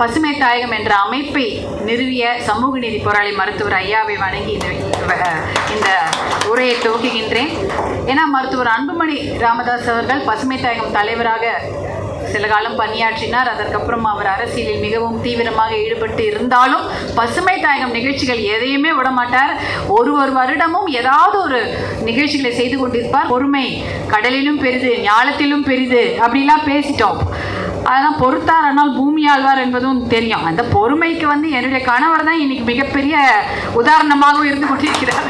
பசுமை தாயகம் என்ற அமைப்பை நிறுவிய சமூக நீதி போராளி மருத்துவர் ஐயாவை வணங்கி இந்த உரையை துவக்குகின்றேன். ஏன்னா மருத்துவர் அன்புமணி ராமதாஸ் அவர்கள் பசுமை தாயகம் தலைவராக சில காலம் பணியாற்றினார். அதற்கப்புறம் அவர் அரசியலில் மிகவும் தீவிரமாக ஈடுபட்டு இருந்தாலும் பசுமை தாயகம் நிகழ்ச்சிகள் எதையுமே விடமாட்டார். ஒரு வருடமும் ஏதாவது ஒரு நிகழ்ச்சிகளை செய்து கொண்டிருப்பார். பொறுமை கடலிலும் பெரிது, ஞாலத்திலும் பெரிது அப்படிலாம் பேசிட்டோம். அதெல்லாம் பொறுத்தார் ஆனால் பூமி ஆழ்வார் என்பதும் தெரியும். அந்த பொறுமைக்கு என்னுடைய கணவர் தான் இன்னைக்கு மிகப்பெரிய உதாரணமாக இருந்து கொண்டிருக்கிறார்.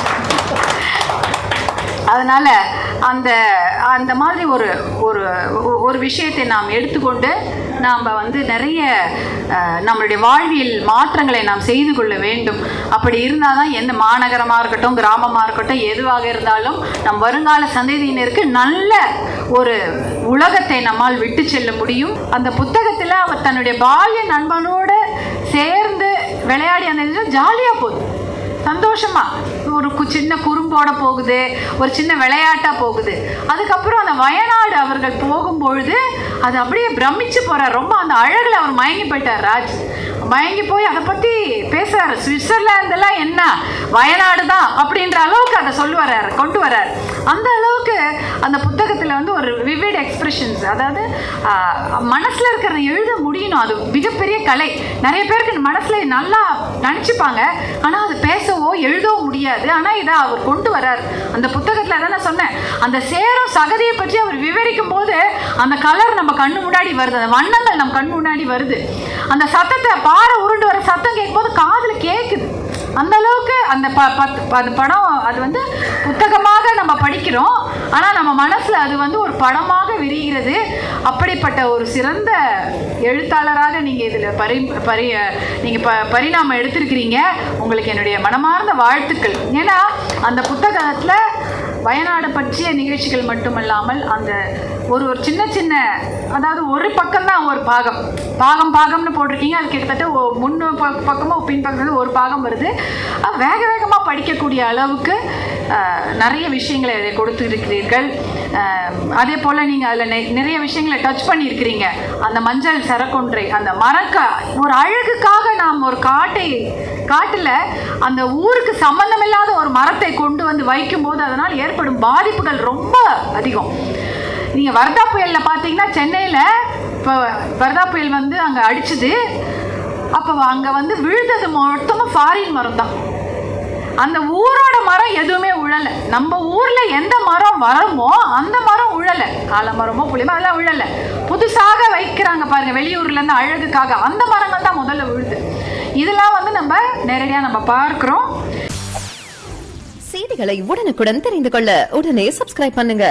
அதனால அந்த மாதிரி ஒரு விஷயத்தை நாம் எடுத்துக்கொண்டு நாம் நிறைய நம்மளுடைய வாழ்வியல் மாற்றங்களை நாம் செய்து கொள்ள வேண்டும். அப்படி இருந்தால் தான் எந்த மாநகரமாக இருக்கட்டும், கிராமமாக இருக்கட்டும், எதுவாக இருந்தாலும் நம் வருங்கால சந்ததியினருக்கு நல்ல ஒரு உலகத்தை நம்மால் விட்டு செல்ல முடியும். அந்த புத்தகத்தில் அவர் தன்னுடைய பால்ய நண்பனோடு சேர்ந்து விளையாடி அந்த ஜாலியாக போகுது, சந்தோஷமா ஒரு சின்ன குறும்போட போகுது, ஒரு சின்ன விளையாட்டா போகுது. அதுக்கப்புறம் அந்த வயநாடு அவர்கள் போகும்பொழுது அது அப்படியே பிரமிச்சு போறார். ரொம்ப அந்த அழகுல அவர் மயங்கி போயிட்டார். ராஜ் மயங்கி போய் அதை பற்றி பேசுறாரு. சுவிட்சர்லாந்தெல்லாம் என்ன, வயநாடு தான் அப்படின்ற அளவுக்கு அதை கொண்டு வர்றார். அந்த அளவுக்கு அந்த புத்தகத்தில் ஒரு விவிட் எக்ஸ்பிரஷன்ஸ், அதாவது மனசில் இருக்கிறத எழுத முடியணும். அது மிகப்பெரிய கலை. நிறைய பேருக்கு மனசில் நல்லா நினச்சிப்பாங்க, ஆனால் அது பேசவோ எழுதவோ முடியாது. ஆனால் இதை அவர் கொண்டு வர்றார் அந்த புத்தகத்தில். அதான் நான் சொன்னேன், அந்த சேரும் சகதியை பற்றி அவர் விவரிக்கும் போது அந்த கலர் நம்ம கண்ணு முன்னாடி வருது, அந்த வண்ணங்கள் நம்ம கண்ணு முன்னாடி வருது. அந்த சத்தத்தை பாறை உருண்டு வர சத்தம் கேட்கும்போது காதில் கேட்குது. அந்த அளவுக்கு அந்த படம் அது புத்தகமாக நம்ம படிக்கிறோம், ஆனால் நம்ம மனசில் அது ஒரு படமாக விரிகிறது. அப்படிப்பட்ட ஒரு சிறந்த எழுத்தாளராக நீங்கள் இதில் நீங்கள் பரிணாமம் எடுத்திருக்கிறீங்க. உங்களுக்கு என்னுடைய மனமார்ந்த வாழ்த்துக்கள். ஏன்னா அந்த புத்தகத்தில் வயநாடு பற்றிய நிகழ்ச்சிகள் மட்டுமல்லாமல் அந்த ஒரு சின்ன சின்ன, அதாவது ஒரு பக்கம்தான் ஒரு பாகம்னு போட்டிருக்கீங்க. அது கிட்டத்தட்ட முன்னு பக்கமும் பின் பக்கத்துல ஒரு பாகம் வருது. வேகமாக படிக்கக்கூடிய அளவுக்கு நிறைய விஷயங்களை அதை கொடுத்துருக்கிறீர்கள். அதே போல் நீங்கள் அதில் நிறைய விஷயங்களை டச் பண்ணியிருக்கிறீங்க. அந்த மஞ்சள் சரக்கொன்றை, அந்த ஒரு அழகுக்காக நாம் ஒரு காட்டில் அந்த ஊருக்கு சம்பந்தமில்லாத ஒரு மரத்தை கொண்டு வைக்கும்போது அதனால் ஏற்படும் பாதிப்புகள் ரொம்ப அதிகம். நீங்கள் வர்தா புயலில் பார்த்தீங்கன்னா, சென்னையில் இப்போ வர்தா புயல் அங்கே அடிச்சுது. அப்போ அங்கே விழுந்தது மொத்தமாக ஃபாரின் மரம் தான். அந்த ஊரோட மரம் எதுவுமே உழலை. நம்ம ஊரில் எந்த மரம் வரமோ அந்த மரம் உழலை. ஆலமரமோ புளியமோ அதெல்லாம் உழலை. புதுசாக வைக்கிறாங்க பாருங்கள் வெளியூர்லேருந்து அழகுக்காக, அந்த மரங்கள் தான் முதல்ல விழுது. இதெல்லாம் நம்ம நேரடியாக நம்ம பார்க்குறோம். செய்திகளை உடனுக்குடன் தெரிந்து கொள்ள உடனே சப்ஸ்கிரைப் பண்ணுங்க.